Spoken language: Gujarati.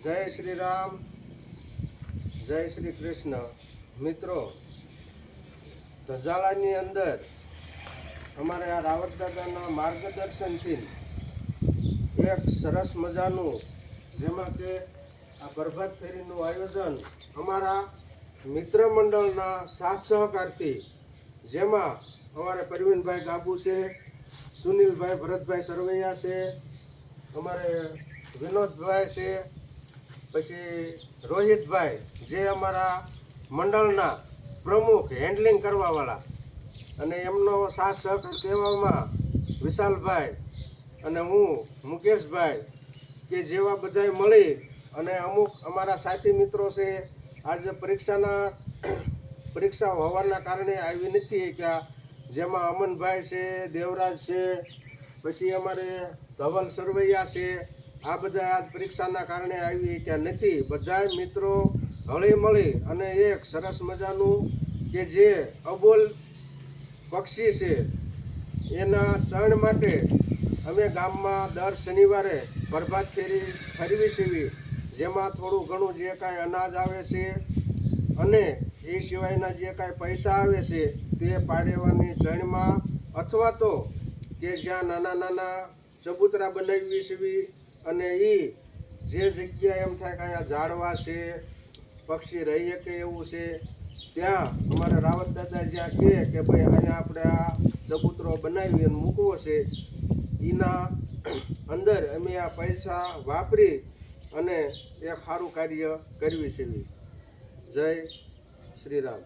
જય શ્રી રામ, જય શ્રી કૃષ્ણ। મિત્રો, ધજાલાની અંદર અમારે આ રાવત દાદાના માર્ગદર્શનથી એક સરસ મજાનું, જેમાં કે આ પ્રભાત ફેરીનું આયોજન અમારા મિત્ર મંડળના સાથ સહકારથી, જેમાં અમારે પરવીનભાઈ ગાબુ છે, સુનિલભાઈ ભરતભાઈ સરવૈયા છે, અમારે વિનોદભાઈ છે, પછી રોહિતભાઈ જે અમારા મંડળના પ્રમુખ હેન્ડલિંગ કરવાવાળા, અને એમનો સાથ સહકાર કહેવામાં વિશાલભાઈ અને હું મુકેશભાઈ કે જેવા બધાય મળી અને અમુક અમારા સાથી મિત્રો છે। આજે પરીક્ષા હોવાના કારણે આવી નથી કે જેમાં અમનભાઈ છે, દેવરાજ છે, પછી અમારે ધવલ સરવૈયા છે। આ બધા આજ પરીક્ષાના કારણે આવી કે નથી, બધા મિત્રો હળી મળી અને એક સરસ મજાનું કે જે અબોલ પક્ષી છે એના ચણ માટે અમે ગામમાં દર શનિવારે પ્રભાત ફેરી ફરવી છીએ, જેમાં થોડું ઘણું જે કાંઈ અનાજ આવે છે અને એ સિવાયના જે કાંઈ પૈસા આવે છે તે પાડેવાની ચણમાં અથવા તો કે જ્યાં નાના નાના ચબૂતરા બનાવી છીએ અને એ જે જગ્યા એમ થાય કે અહીંયા ઝાડવા છે, પક્ષી રહી શકે એવું છે, ત્યાં અમારે રાવત દાદા જ્યાં કહે કે ભાઈ અહીંયા આપણે આ ચબૂતરો બનાવી અને મૂકવો છે, એના અંદર અમે આ પૈસા વાપરી અને એક સારું કાર્ય કરવી છીએ। જય શ્રી રામ।